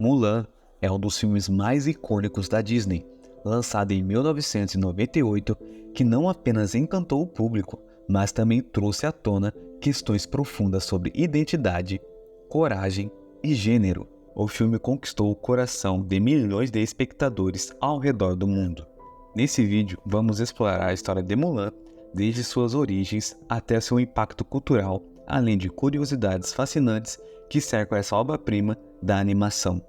Mulan é um dos filmes mais icônicos da Disney, lançado em 1998, que não apenas encantou o público, mas também trouxe à tona questões profundas sobre identidade, coragem e gênero. O filme conquistou o coração de milhões de espectadores ao redor do mundo. Nesse vídeo, vamos explorar a história de Mulan, desde suas origens até seu impacto cultural, além de curiosidades fascinantes que cercam essa obra-prima da animação.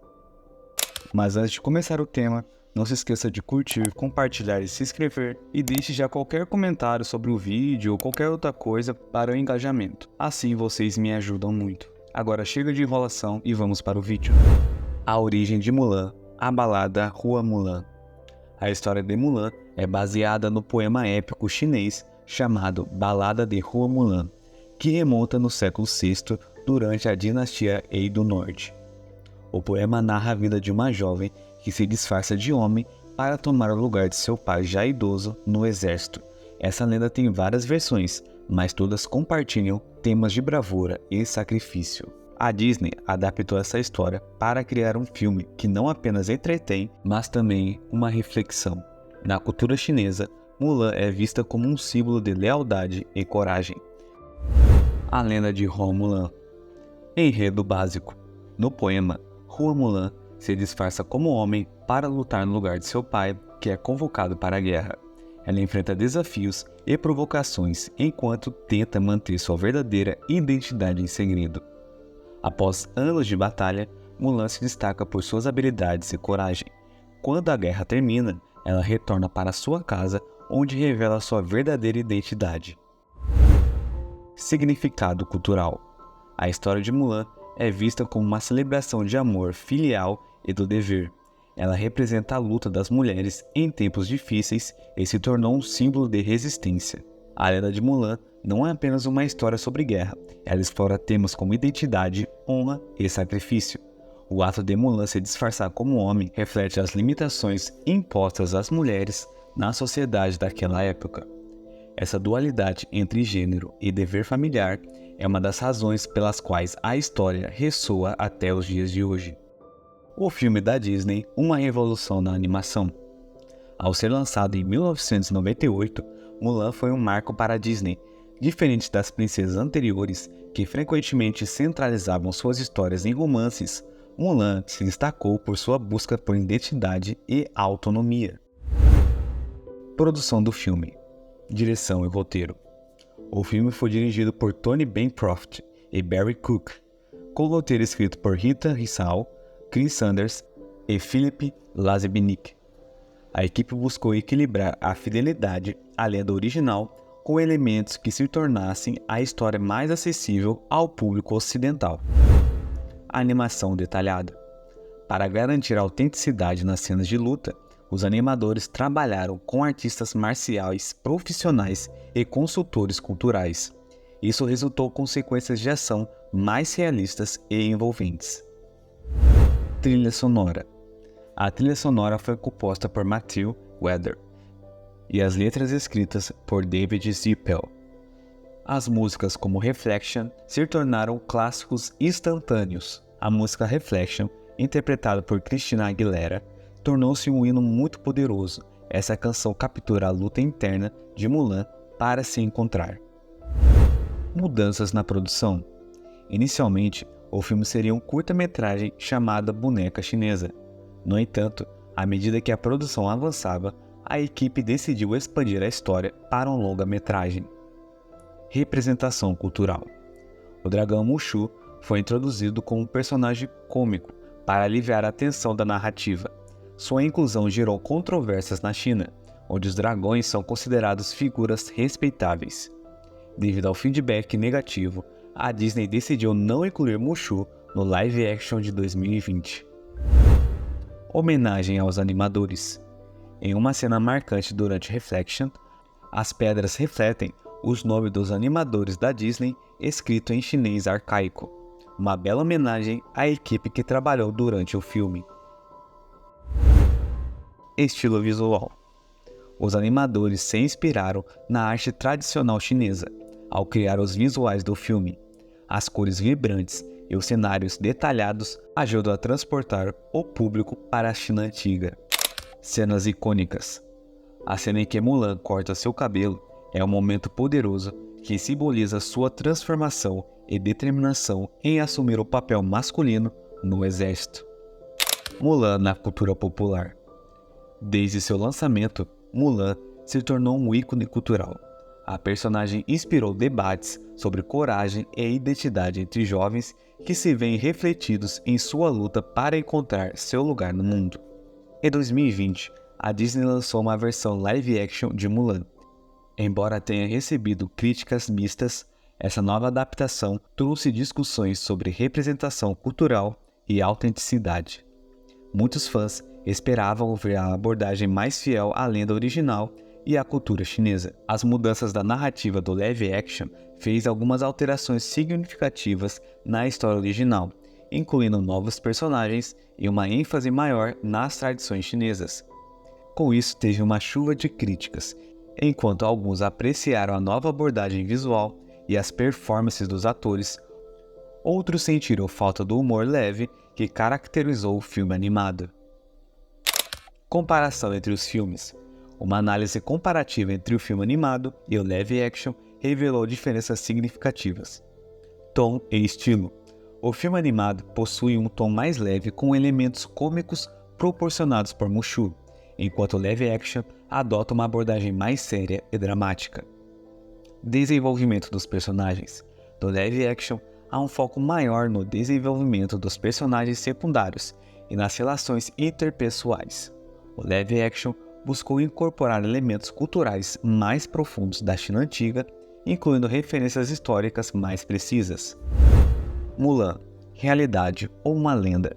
Mas antes de começar o tema, não se esqueça de curtir, compartilhar e se inscrever, e deixe já qualquer comentário sobre o vídeo ou qualquer outra coisa para o engajamento. Assim vocês me ajudam muito. Agora chega de enrolação e vamos para o vídeo. A origem de Mulan, a balada Rua Mulan. A história de Mulan é baseada no poema épico chinês chamado Balada de Rua Mulan, que remonta no século VI durante a dinastia Ei do Norte. O poema narra a vida de uma jovem que se disfarça de homem para tomar o lugar de seu pai já idoso no exército. Essa lenda tem várias versões, mas todas compartilham temas de bravura e sacrifício. A Disney adaptou essa história para criar um filme que não apenas entretém, mas também uma reflexão. Na cultura chinesa, Mulan é vista como um símbolo de lealdade e coragem. A lenda de Rua Mulan. Enredo básico. No poema, Rua Mulan se disfarça como homem para lutar no lugar de seu pai, que é convocado para a guerra. Ela enfrenta desafios e provocações enquanto tenta manter sua verdadeira identidade em segredo. Após anos de batalha, Mulan se destaca por suas habilidades e coragem. Quando a guerra termina, ela retorna para sua casa, onde revela sua verdadeira identidade. Significado cultural. A história de Mulan é vista como uma celebração de amor filial e do dever. Ela representa a luta das mulheres em tempos difíceis e se tornou um símbolo de resistência. A lenda de Mulan não é apenas uma história sobre guerra, ela explora temas como identidade, honra e sacrifício. O ato de Mulan se disfarçar como homem reflete as limitações impostas às mulheres na sociedade daquela época. Essa dualidade entre gênero e dever familiar é uma das razões pelas quais a história ressoa até os dias de hoje. O filme da Disney, uma revolução na animação. Ao ser lançado em 1998, Mulan foi um marco para a Disney. Diferente das princesas anteriores, que frequentemente centralizavam suas histórias em romances, Mulan se destacou por sua busca por identidade e autonomia. Produção do filme. Direção e roteiro. O filme foi dirigido por Tony Bancroft e Barry Cook, com o roteiro escrito por Rita Hissao, Chris Sanders e Philip Lazebnik. A equipe buscou equilibrar a fidelidade à lenda original com elementos que se tornassem a história mais acessível ao público ocidental. A animação detalhada. Para garantir a autenticidade nas cenas de luta, os animadores trabalharam com artistas marciais profissionais e consultores culturais. Isso resultou com sequências de ação mais realistas e envolventes. Trilha sonora. A trilha sonora foi composta por Matthew Weather e as letras escritas por David Zippel. As músicas como Reflection se tornaram clássicos instantâneos. A música Reflection, interpretada por Christina Aguilera, tornou-se um hino muito poderoso. Essa canção captura a luta interna de Mulan para se encontrar. Mudanças na produção. Inicialmente, o filme seria um curta-metragem chamada Boneca Chinesa. No entanto, à medida que a produção avançava, a equipe decidiu expandir a história para um longa-metragem. Representação cultural. O dragão Mushu foi introduzido como um personagem cômico para aliviar a tensão da narrativa. Sua inclusão gerou controvérsias na China, onde os dragões são considerados figuras respeitáveis. Devido ao feedback negativo, a Disney decidiu não incluir Mushu no live action de 2020. Homenagem aos animadores. Em uma cena marcante durante Reflection, as pedras refletem os nomes dos animadores da Disney escrito em chinês arcaico, uma bela homenagem à equipe que trabalhou durante o filme. Estilo visual. Os animadores se inspiraram na arte tradicional chinesa ao criar os visuais do filme. As cores vibrantes e os cenários detalhados ajudam a transportar o público para a China antiga. Cenas icônicas. A cena em que Mulan corta seu cabelo é um momento poderoso que simboliza sua transformação e determinação em assumir o papel masculino no exército. Mulan na cultura popular. Desde seu lançamento, Mulan se tornou um ícone cultural. A personagem inspirou debates sobre coragem e identidade entre jovens que se veem refletidos em sua luta para encontrar seu lugar no mundo. Em 2020, a Disney lançou uma versão live action de Mulan. Embora tenha recebido críticas mistas, essa nova adaptação trouxe discussões sobre representação cultural e autenticidade. Muitos fãs esperavam ver a abordagem mais fiel à lenda original e à cultura chinesa. As mudanças da narrativa do live action fez algumas alterações significativas na história original, incluindo novos personagens e uma ênfase maior nas tradições chinesas. Com isso, teve uma chuva de críticas, enquanto alguns apreciaram a nova abordagem visual e as performances dos atores, outros sentiram falta do humor leve que caracterizou o filme animado. Comparação entre os filmes. Uma análise comparativa entre o filme animado e o live action revelou diferenças significativas. Tom e estilo. O filme animado possui um tom mais leve com elementos cômicos proporcionados por Mushu, enquanto o live action adota uma abordagem mais séria e dramática. Desenvolvimento dos personagens. No live action, há um foco maior no desenvolvimento dos personagens secundários e nas relações interpessoais. O live action buscou incorporar elementos culturais mais profundos da China antiga, incluindo referências históricas mais precisas. Mulan, realidade ou uma lenda?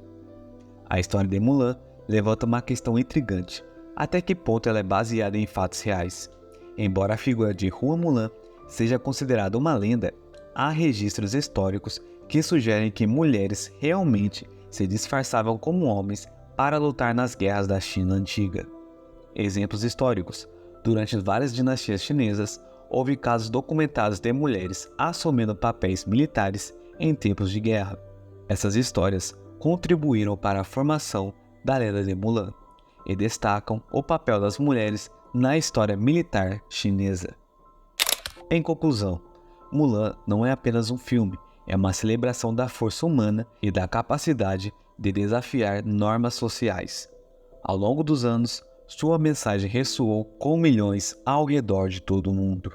A história de Mulan levanta uma questão intrigante. Até que ponto ela é baseada em fatos reais? Embora a figura de Hua Mulan seja considerada uma lenda, há registros históricos que sugerem que mulheres realmente se disfarçavam como homens para lutar nas guerras da China antiga. Exemplos históricos. Durante várias dinastias chinesas, houve casos documentados de mulheres assumindo papéis militares em tempos de guerra. Essas histórias contribuíram para a formação da lenda de Mulan e destacam o papel das mulheres na história militar chinesa. Em conclusão, Mulan não é apenas um filme, é uma celebração da força humana e da capacidade de desafiar normas sociais. Ao longo dos anos, sua mensagem ressoou com milhões ao redor de todo o mundo.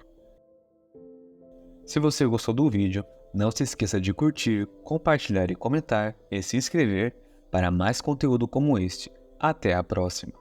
Se você gostou do vídeo, não se esqueça de curtir, compartilhar e comentar e se inscrever para mais conteúdo como este. Até a próxima!